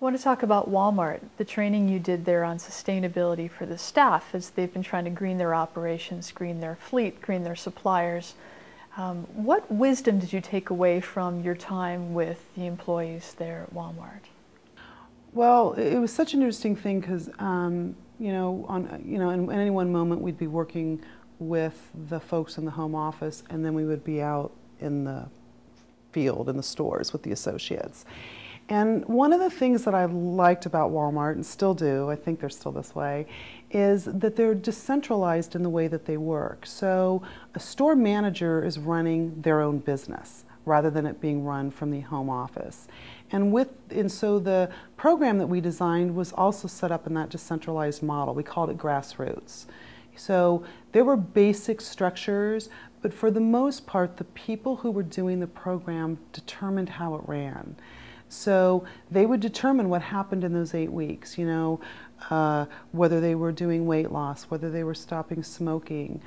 I want to talk about Walmart, the training you did there on sustainability for the staff as they've been trying to green their operations, green their fleet, green their suppliers. What wisdom did you take away from your time with the employees there at Walmart? Well, it was such an interesting thing because, in any one moment we'd be working with the folks in the home office, and then we would be out in the field, in the stores with the associates. And one of the things that I liked about Walmart, and still do, I think they're still this way, is that they're decentralized in the way that they work. So a store manager is running their own business rather than it being run from the home office. And so the program that we designed was also set up in that decentralized model. We called it grassroots. So there were basic structures, but for the most part, the people who were doing the program determined how it ran. So they would determine what happened in those 8 weeks, whether they were doing weight loss, whether they were stopping smoking,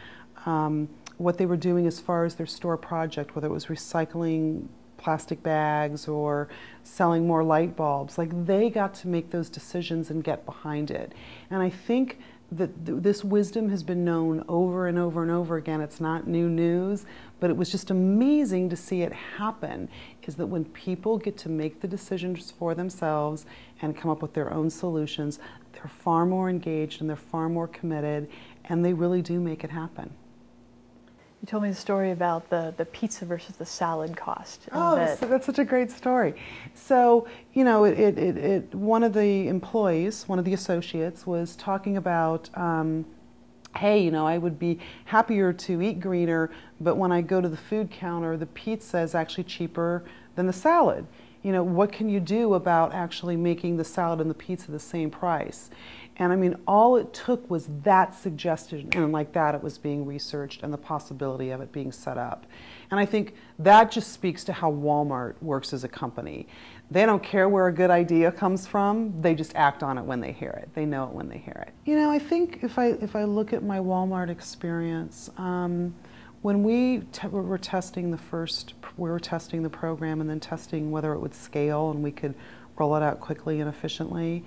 what they were doing as far as their store project, whether it was recycling plastic bags or selling more light bulbs. Like, they got to make those decisions and get behind it. And I think that this wisdom has been known over and over and over again. It's not new news, but it was just amazing to see it happen, is that when people get to make the decisions for themselves and come up with their own solutions, they're far more engaged and they're far more committed, and they really do make it happen. You told me the story about the pizza versus the salad cost. Oh, that's such a great story. So, one of the employees, one of the associates, was talking about, hey, I would be happier to eat greener, but when I go to the food counter, the pizza is actually cheaper than the salad. What can you do about actually making the salad and the pizza the same price? And I mean, all it took was that suggestion, and like that, it was being researched and the possibility of it being set up. And I think that just speaks to how Walmart works as a company. They don't care where a good idea comes from, they just act on it when they hear it. They know it when they hear it. I think if I look at my Walmart experience, when we were testing the program and then testing whether it would scale and we could roll it out quickly and efficiently,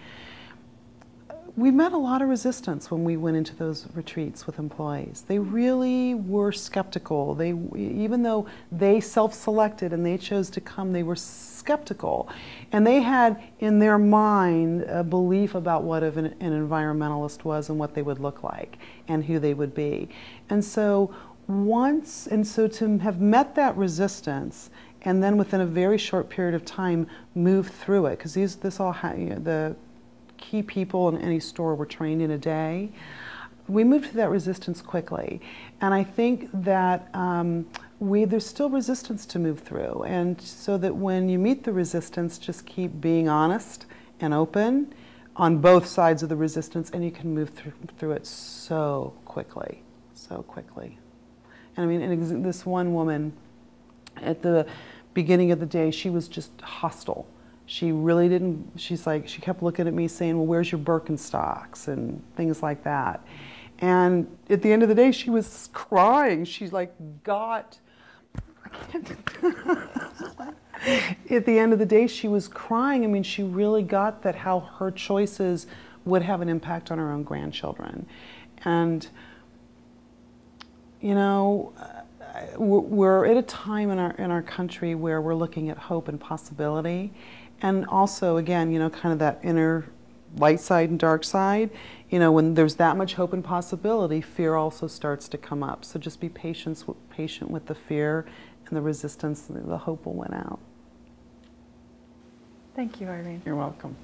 we met a lot of resistance when we went into those retreats with employees. They really were skeptical. Even though they self-selected and they chose to come, they were skeptical. And they had in their mind a belief about what an environmentalist was and what they would look like and who they would be. And so to have met that resistance and then within a very short period of time move through it, because the key people in any store were trained in a day. We moved through that resistance quickly. And I think that there's still resistance to move through. And so that when you meet the resistance, just keep being honest and open on both sides of the resistance, and you can move through it so quickly, so quickly. And I mean, this one woman, at the beginning of the day, she was just hostile. She really didn't, she kept looking at me saying, well, where's your Birkenstocks and things like that. And at the end of the day, she was crying. She's like, at the end of the day, she was crying. I mean, she really got that how her choices would have an impact on her own grandchildren. And, we're at a time in our country where we're looking at hope and possibility. And also, again, kind of that inner light side and dark side. When there's that much hope and possibility, fear also starts to come up. So just be patient with the fear and the resistance, and the hope will win out. Thank you, Irene. You're welcome.